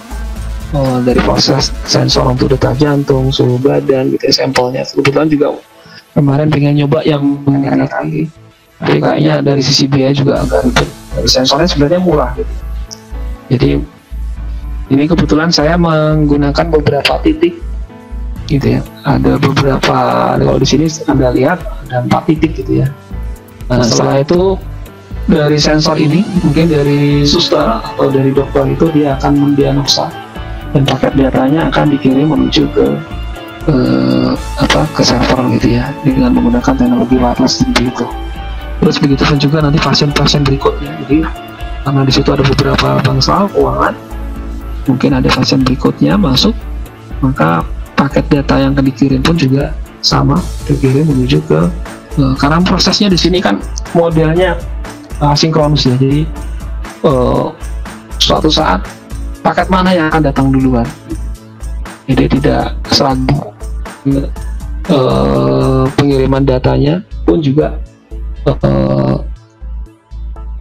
dari proses sensor untuk detak jantung, suhu badan gitu ya, sampelnya. Kebetulan juga kemarin pengen nyoba yang lagi, tapi kayaknya dari sisi biaya juga agak ribet. Dari sensornya sebenarnya murah gitu. Jadi ini kebetulan saya menggunakan beberapa titik gitu ya. Ada beberapa, kalau di sini Anda lihat ada 4 titik gitu ya. Nah setelah itu dari sensor ini mungkin dari suster atau dari dokter itu dia akan mendiagnosa dan paket datanya akan dikirim menuju ke server gitu ya, dengan menggunakan teknologi wireless seperti itu. Terus begitu pun juga nanti pasien-pasien berikutnya. Jadi karena di situ ada beberapa bangsal keuangan, mungkin ada pasien berikutnya masuk, maka paket data yang akan dikirim pun juga sama, dikirim menuju ke karena prosesnya di sini kan modelnya sinkronus ya. Jadi suatu saat paket mana yang akan datang duluan, jadi tidak seragam. Pengiriman datanya pun juga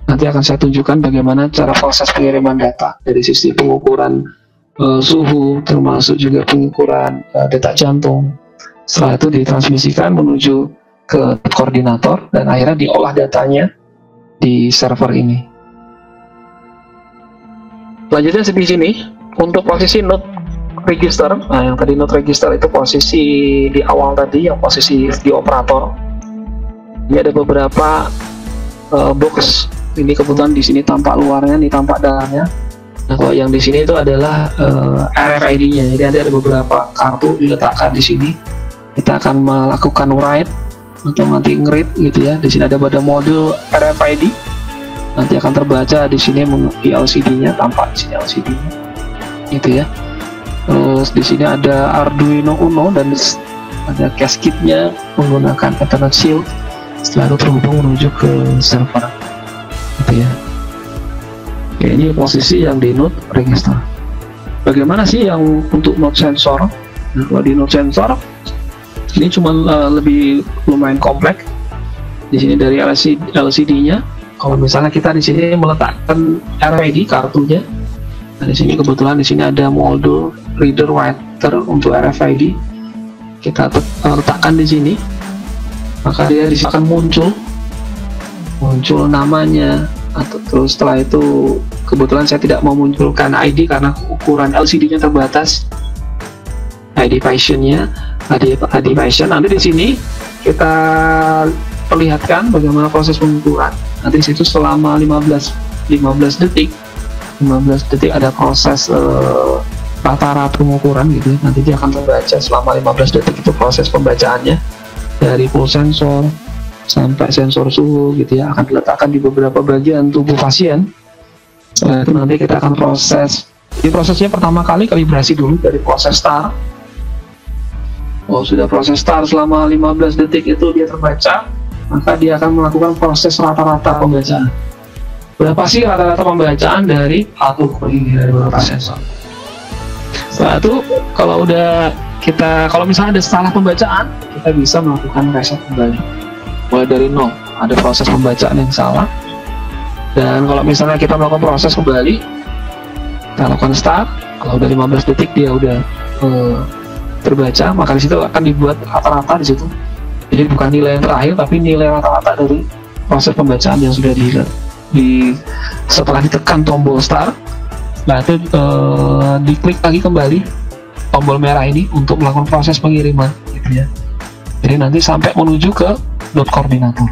nanti akan saya tunjukkan bagaimana cara proses pengiriman data dari sisi pengukuran suhu, termasuk juga pengukuran detak jantung. Setelah itu ditransmisikan menuju ke koordinator dan akhirnya diolah datanya di server ini. Selanjutnya di sini untuk posisi node register. Nah, yang tadi node register itu posisi di awal tadi, yang posisi di operator. Ini ada beberapa box. Ini kebetulan di sini tampak luarnya, ini tampak dalamnya. Nah, kalau yang di sini itu adalah RFID-nya. Jadi ada beberapa kartu diletakkan di sini. Kita akan melakukan write atau nanti nge-read gitu ya. Di sini ada pada modul RFID. Nanti akan terbaca di sini di LCD-nya, tampak di sini LCD-nya. Gitu ya. Terus di sini ada Arduino Uno dan ada casket-nya menggunakan Ethernet Shield. Setelah itu terhubung menuju ke server. Gitu ya. Oke, ini posisi yang di node register. Bagaimana sih yang untuk node sensor? Nah, kalau di node sensor ini cuma lumayan kompleks. Di sini dari LCD-nya Kalau misalnya kita di sini meletakkan RFID kartunya, nah di sini kebetulan di sini ada modul reader writer untuk RFID, kita letakkan di sini, maka dia di sini akan muncul namanya. Atau terus setelah itu kebetulan saya tidak mau munculkan ID karena ukuran LCD-nya terbatas, ID passion-nya, ID passion. Nanti di sini kita perlihatkan bagaimana proses pengukuran. Nanti di situ selama 15 detik ada proses rata-rata pengukuran gitu. Nanti dia akan terbaca selama 15 detik, itu proses pembacaannya dari pulse sensor sampai sensor suhu gitu ya, akan diletakkan di beberapa bagian tubuh pasien. Setelah itu nanti kita akan proses. Jadi prosesnya pertama kali kalibrasi dulu dari proses start. Sudah proses start selama 15 detik itu dia terbaca, maka dia akan melakukan proses rata-rata pembacaan. Berapa sih rata-rata pembacaan dari alat ukur ini, dari beberapa sensor. Setelah itu kalau misalnya ada salah pembacaan, kita bisa melakukan reset kembali mulai dari nol. Ada proses pembacaan yang salah, dan kalau misalnya kita melakukan proses kembali, kita lakukan start. Kalau udah 15 detik dia udah terbaca, maka di situ akan dibuat rata-rata di situ. Jadi bukan nilai yang terakhir, tapi nilai rata-rata dari proses pembacaan yang sudah setelah ditekan tombol start. Nah itu diklik lagi kembali tombol merah ini untuk melakukan proses pengiriman gitu ya. Jadi nanti sampai menuju ke node koordinator.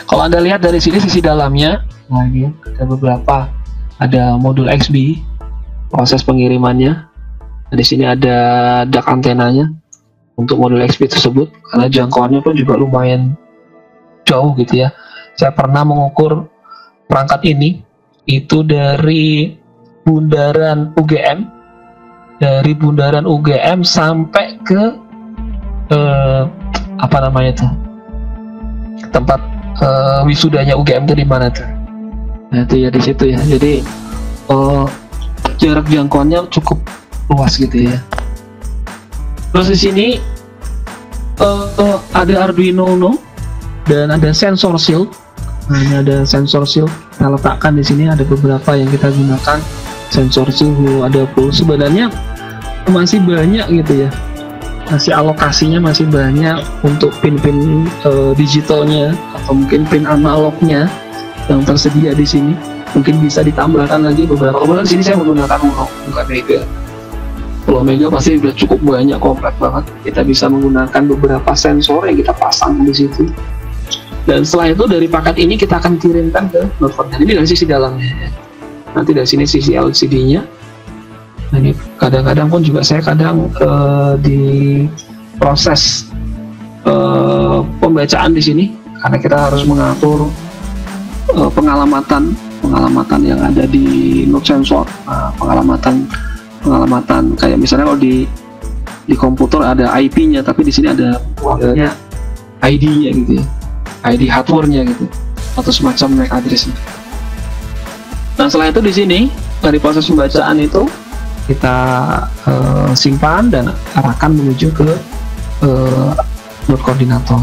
Kalau Anda lihat dari sini sisi dalamnya, nah ini ada beberapa, ada modul XB proses pengirimannya. Nah, di sini ada DAC antenanya untuk modul XB tersebut, karena jangkauannya pun juga lumayan jauh gitu ya. Saya pernah mengukur perangkat ini itu dari bundaran UGM, sampai ke tempat wisudanya UGM itu di mana tuh? Nah itu ya di situ ya. Jadi jarak jangkauannya cukup luas gitu ya. Terus di sini ada Arduino Uno dan ada sensor shield. Nah ini ada sensor shield. Kita letakkan di sini, ada beberapa yang kita gunakan. Sensor suhu, ada pulse. Sebenarnya masih banyak gitu ya. Masih alokasinya masih banyak untuk pin-pin digitalnya atau mungkin pin analognya yang tersedia di sini. Mungkin bisa ditambahkan lagi beberapa. Kemudian di sini saya menggunakan Uno, bukan Mega. Kalau Mega pasti sudah cukup banyak, komplek banget. Kita bisa menggunakan beberapa sensor yang kita pasang di situ. Dan setelah itu dari paket ini kita akan kirimkan ke node koordinator. Ini dari sisi dalamnya. Nanti dari sini sisi LCD-nya. Nah ini kadang-kadang pun juga saya di proses pembacaan di sini, karena kita harus mengatur pengalamatan yang ada di node sensor. Pengalamatan kayak misalnya kalau di komputer ada IP-nya, tapi di sini ada ID-nya gitu ya, ID hardware-nya gitu, atau semacam MAC address-nya. Nah setelah itu di sini dari proses pembacaan itu kita simpan dan arahkan menuju ke node koordinator.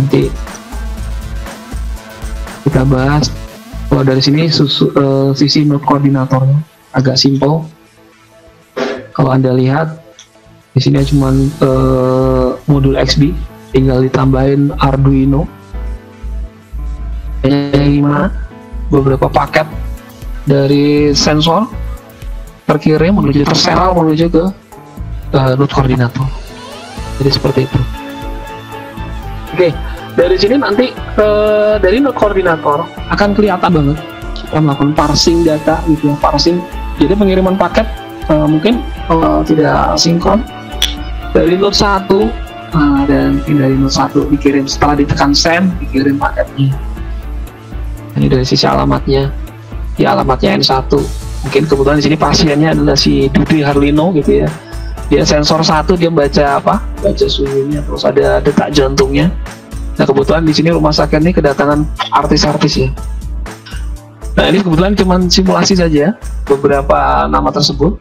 Nanti kita bahas. Kalau dari sini sisi node koordinatornya agak simple. Kalau Anda lihat di sini cuma modul XB, tinggal ditambahin Arduino. Gimana? Beberapa paket dari sensor terkirim terseral menuju ke node koordinator. Jadi seperti itu. Oke, dari sini nanti dari node koordinator akan kelihatan banget kita melakukan parsing data gitu ya, parsing. Jadi pengiriman paket mungkin tidak sinkron dari node 1 dan dari node 1 dikirim, setelah ditekan send dikirim paketnya. Ini dari sisi alamatnya, ya alamatnya N1. Mungkin kebetulan di sini pasiennya adalah si Dudy Harlino gitu ya. Dia sensor 1, dia baca suhunya, terus ada detak jantungnya. Nah kebetulan di sini rumah sakit ini kedatangan artis-artis ya. Nah ini kebetulan cuma simulasi saja beberapa nama tersebut.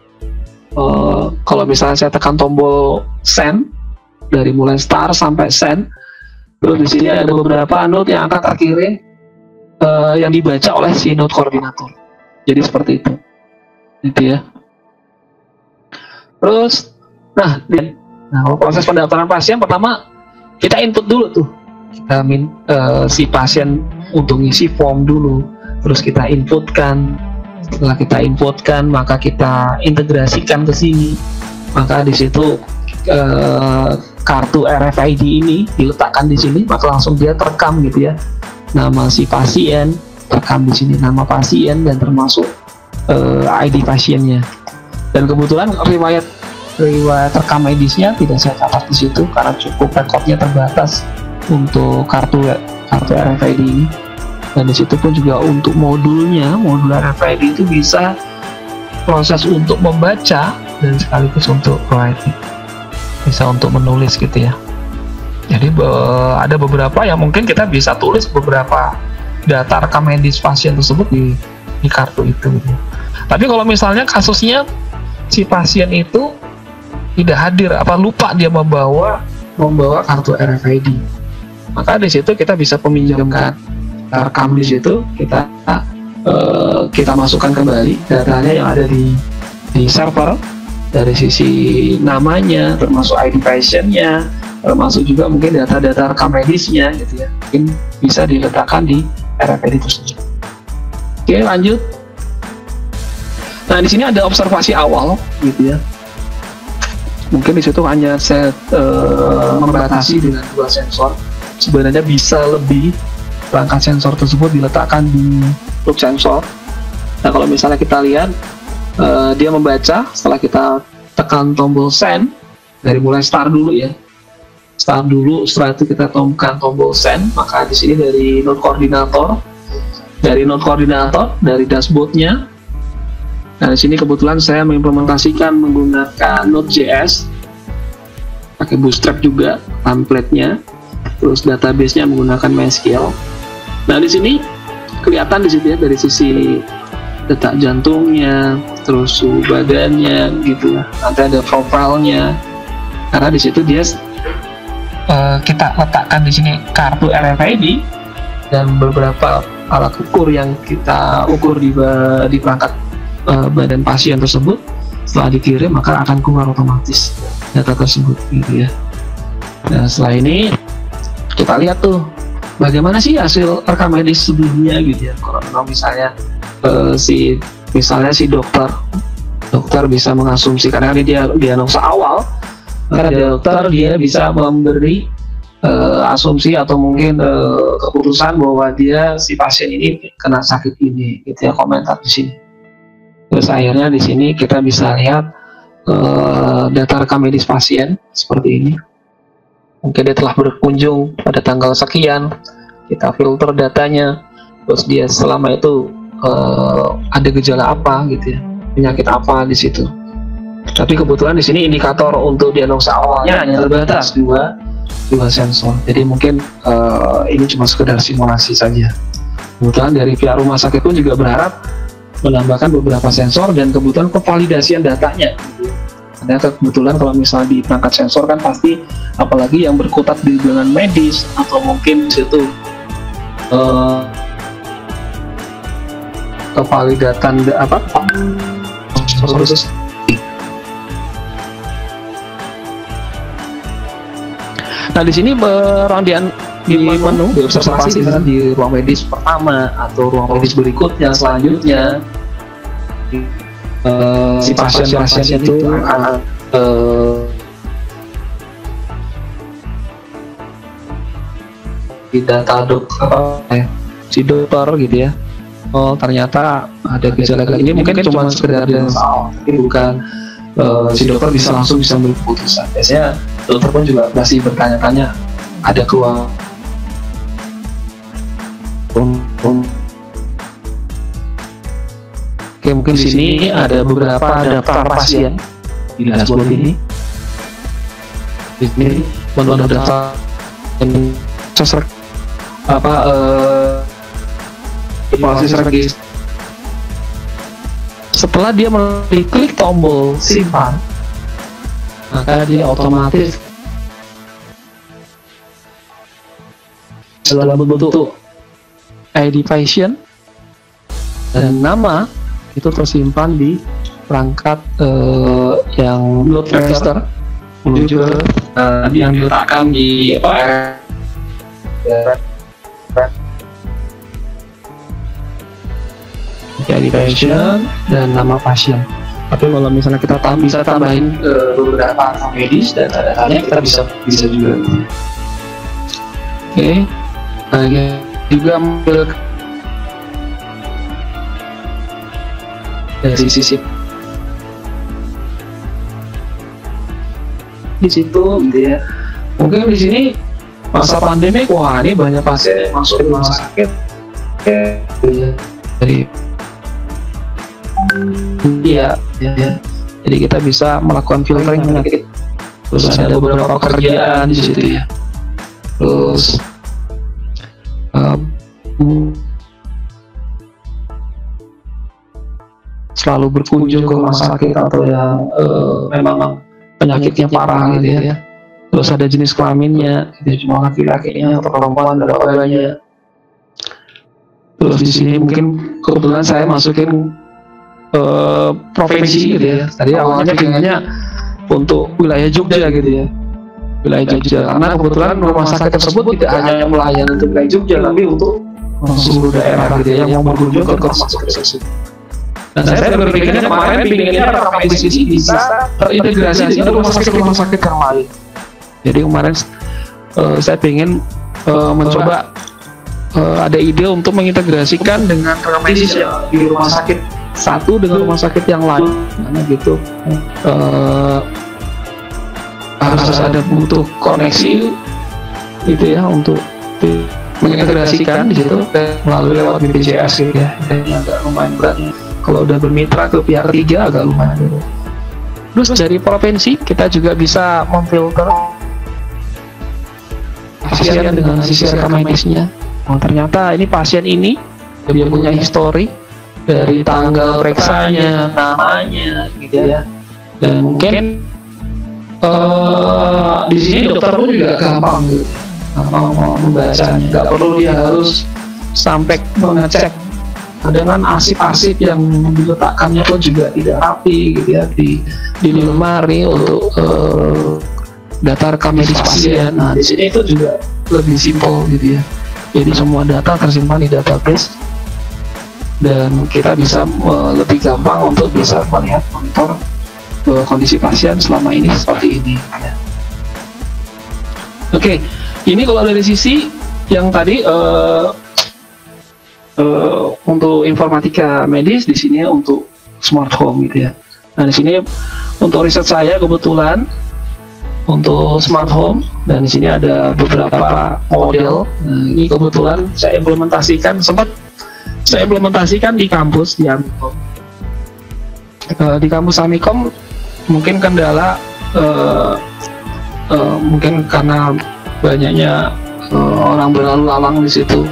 Kalau misalnya saya tekan tombol send dari mulai start sampai send, terus di sini ada beberapa node yang akan terkirim yang dibaca oleh si node koordinator. Jadi seperti itu, gitu ya. Terus, nah proses pendaftaran pasien pertama kita input dulu tuh, kita si pasien untuk ngisi form dulu, terus kita inputkan. Setelah kita inputkan, maka kita integrasikan ke sini. Maka di situ kartu RFID ini diletakkan di sini, maka langsung dia terekam gitu ya. Nama si pasien terekam di sini, nama pasien dan termasuk ID pasiennya. Dan kebetulan riwayat rekam medisnya tidak saya catat di situ karena cukup rekodnya terbatas untuk kartu RFID ini. Dan di situ pun juga untuk modul RFID itu bisa proses untuk membaca dan sekaligus untuk writing, bisa untuk menulis gitu ya. Jadi ada beberapa yang mungkin kita bisa tulis beberapa data rekam medis pasien tersebut di kartu itu gitu. Tapi kalau misalnya kasusnya si pasien itu tidak hadir, lupa dia membawa kartu RFID, maka di situ kita bisa meminjamkan rekam di situ, kita masukkan kembali datanya yang ada di server dari sisi namanya, termasuk ID pasiennya, termasuk juga mungkin data-data rekam medisnya gitu ya, mungkin bisa diletakkan di RFID tersebut. Oke, lanjut. Nah, di sini ada observasi awal gitu ya. Mungkin di situ hanya saya membatasi dengan 2 sensor. Sebenarnya bisa lebih, perangkat sensor tersebut diletakkan di loop sensor. Nah, kalau misalnya kita lihat dia membaca setelah kita tekan tombol send, dari mulai start dulu ya. Start dulu, setelah itu kita tekan tombol send, maka di sini dari node koordinator, dari dashboardnya. Nah, di sini kebetulan saya mengimplementasikan menggunakan Node.js, pakai Bootstrap juga template-nya, terus database-nya menggunakan MySQL. Nah, di sini kelihatan di situ ya, dari sisi detak jantungnya, terus suhu badannya gitu ya. Nanti ada profilnya. Karena di situ dia kita letakkan di sini kartu RFID dan beberapa alat ukur yang kita ukur di perangkat badan pasien tersebut. Setelah dikirim maka akan keluar otomatis data tersebut gitu ya. Nah, setelah ini kita lihat tuh bagaimana sih hasil rekam medis sebelumnya gitu ya. Kalau misalnya si dokter bisa mengasumsi, karena ini dia diagnosa awal, maka dokter dia bisa memberi asumsi atau mungkin keputusan bahwa si pasien ini kena sakit ini gitu ya, komentar di sini. Terus akhirnya di sini kita bisa lihat data rekam medis pasien seperti ini. Mungkin dia telah berkunjung pada tanggal sekian, kita filter datanya, terus dia selama itu ada gejala apa gitu ya, penyakit apa di situ. Tapi kebetulan di sini indikator untuk diagnosa awalnya hanya terbatas dua sensor. Jadi mungkin ini cuma sekedar simulasi saja. Kebetulan dari pihak rumah sakit pun juga berharap menambahkan beberapa sensor dan kebutuhan kevalidasian datanya. Karena kebetulan kalau misalnya di perangkat sensor kan pasti, apalagi yang berkutat dengan medis atau mungkin situ kevalidatan khusus. Nah, di sini di menu di observasi di ruang medis pertama atau ruang medis berikutnya selanjutnya, si pasien itu akan di data si dokter gitu ya. Oh, ternyata ada gejala ini, mungkin cuma sekedar diagnosa, tapi bukan si dokter bisa langsung ambil keputusan. Biasanya dokter pun juga masih bertanya-tanya, ada keluar Oke, mungkin di sini ada beberapa daftar pasien di dashboard ini. Di sini menurut daftar proses registrasi. Setelah dia klik tombol simpan, maka dia otomatis dalam bentuk ID passion, dan nama itu tersimpan di perangkat yang load register menuju ke yang diletakkan di ID passion dan nama pasien. Tapi kalau misalnya kita bisa tambahin beberapa medis dan datanya, kita bisa juga. Oke. Nah, juga ambil dari sisi di situ gitu ya. Mungkin di sini masa pandemi, wah ini banyak pasien yang masuk ke rumah sakit dari ya. Jadi kita bisa melakukan filtering penyakit. Terus ada beberapa pekerjaan di situ ya. Terus selalu berkunjung ke rumah sakit atau yang memang penyakitnya parah gitu ya. Terus ada jenis kelaminnya, itu cuma laki-lakinya atau perempuan, ada orangnya. Terus di sini mungkin kebetulan saya masukin provinsi gitu ya. Tadi awalnya pengennya untuk wilayah Jogja gitu ya, wilayah Jogja, karena kebetulan rumah sakit tersebut tidak hanya melayani untuk wilayah Jogja, tapi untuk seluruh daerah gitu ya yang mau berkunjung ke rumah sakit tersebut. Dan saya berpikirnya kemarin pinginnya rekam medis ini bisa terintegrasi dengan rumah sakit yang lain. Jadi kemarin saya ingin mencoba ada ide untuk mengintegrasikan dengan rekam medis di rumah sakit satu dengan rumah sakit yang lain, karena gitu harus ada butuh koneksi gitu ya untuk mengintegrasikan di situ melalui lewat BPJS gitu ya. Dan agak lumayan beratnya kalau udah bermitra ke pihak ketiga, agak lumayan dulu. Terus dari provinsi kita juga bisa memfilter pasien dengan sisi rekam medisnya. Oh, ternyata ini pasien ini dia punya histori dari tanggal periksanya, namanya gitu ya. Dan mungkin di sini dokter pun juga gampang gitu, gampang membacanya, nggak perlu dia harus sampai mengecek dengan arsip-arsip yang diletakkannya pun juga tidak rapi gitu ya di lemari untuk data rekam medis pasien. Nah di sini itu juga lebih simpel gitu ya. Jadi semua data tersimpan di database dan kita bisa lebih gampang untuk bisa melihat monitor kondisi pasien selama ini seperti ini ya. Oke, ini kalau dari sisi yang tadi untuk informatika medis, di sini untuk smart home gitu ya. Nah di sini untuk riset saya kebetulan untuk smart home, dan di sini ada beberapa model. Nah, ini kebetulan saya implementasikan, sempat saya implementasikan di kampus di Amikom. Di kampus Amikom mungkin kendala mungkin karena banyaknya orang berlalu lalang di situ,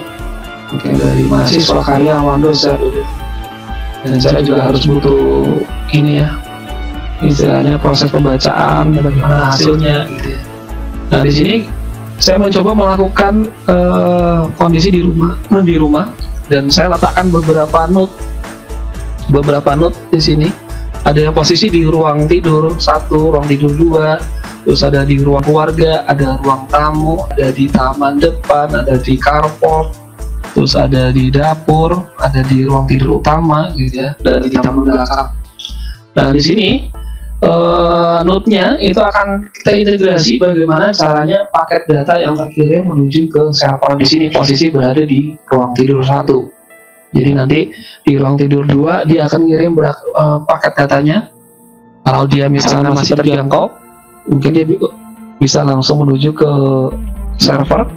mungkin dari mahasiswa, karyawan, dosen, dan saya juga harus butuh ini ya, istilahnya proses pembacaan bagaimana hasilnya gitu ya. Nah di sini saya mencoba melakukan kondisi di rumah dan saya letakkan beberapa note di sini. Ada yang posisi di ruang tidur 1, ruang tidur 2, terus ada di ruang keluarga, ada ruang tamu, ada di taman depan, ada di carport, terus ada di dapur, ada di ruang tidur utama gitu ya, dan di taman belakang. Nah di sini note-nya itu akan kita integrasi bagaimana caranya paket data yang terkirim menuju ke server. Di sini posisi berada di ruang tidur 1. Jadi nanti di ruang tidur 2 dia akan ngirim paket datanya. Kalau dia misalnya masih terjangkau, mungkin dia bisa langsung menuju ke server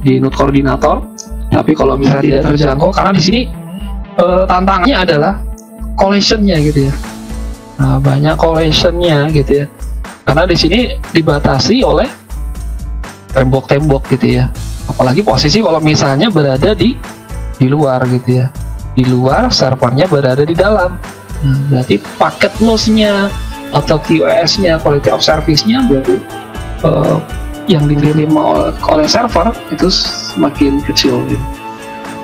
di node koordinator. Tapi kalau misalnya tidak terjangkau, karena di sini tantangannya adalah collision-nya gitu ya. Nah, banyak collision-nya gitu ya. Karena di sini dibatasi oleh tembok-tembok gitu ya. Apalagi posisi kalau misalnya berada di luar gitu ya. Di luar, servernya berada di dalam. Nah, berarti paket loss-nya atau QoS-nya, quality of service-nya berarti yang diterima oleh server itu semakin kecil gitu.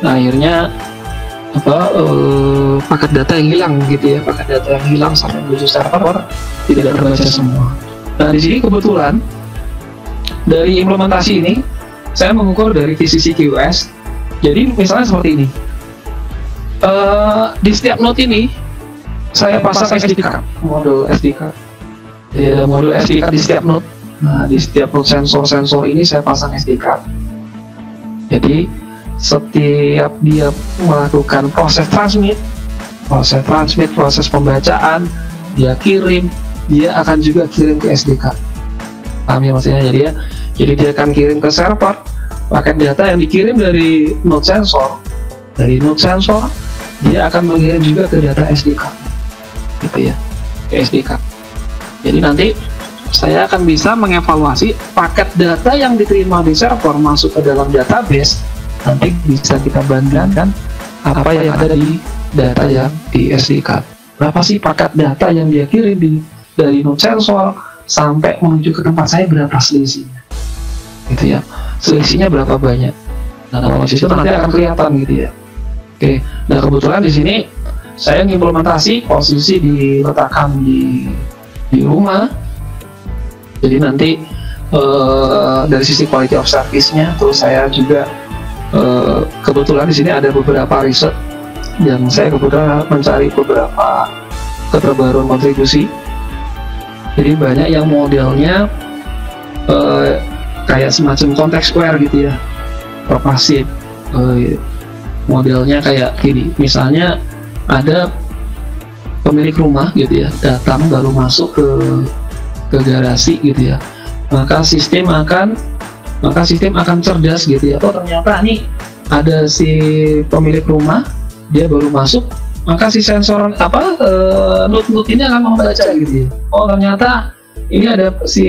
Nah, akhirnya paket data yang hilang gitu ya, paket data yang hilang sampai menuju server tidak terbaca semua. Nah, di sini kebetulan dari implementasi ini saya mengukur dari TCC QoS. Jadi misalnya seperti ini, di setiap node ini saya pasang SD card, modul SD card. Jadi ada modul SD card di setiap node. Nah, di setiap node sensor ini saya pasang SD card. Jadi setiap dia melakukan proses transmit, proses pembacaan, dia kirim, dia akan juga kirim ke SD card. Paham ya maksudnya? Jadi dia akan kirim ke server paket data yang dikirim dari node sensor. Dari node sensor dia akan mengirim juga ke data SD card, gitu ya, ke SD card. Jadi nanti saya akan bisa mengevaluasi paket data yang diterima di server masuk ke dalam database. Nanti bisa kita bandingkan apa yang ada di data yang di SD card. Berapa sih paket data yang dia kirim dari node sensor sampai menuju ke tempat saya, berapa selisihnya, gitu ya, selisihnya berapa banyak. Nah, kalau di situ nanti akan kelihatan gitu ya. Oke, nah kebetulan di sini saya mengimplementasi posisi diletakkan di rumah. Jadi nanti dari sisi quality of service-nya, terus saya juga kebetulan di sini ada beberapa riset yang saya kebetulan mencari beberapa keterbaruan kontribusi. Jadi banyak yang modelnya kayak semacam context square gitu ya, propasif. Modelnya kayak gini, misalnya ada pemilik rumah gitu ya, datang baru masuk ke garasi gitu ya, maka sistem akan cerdas gitu ya. Oh, ternyata nih ada si pemilik rumah, dia baru masuk, maka si sensor node ini akan membaca gitu ya. Oh, ternyata ini ada si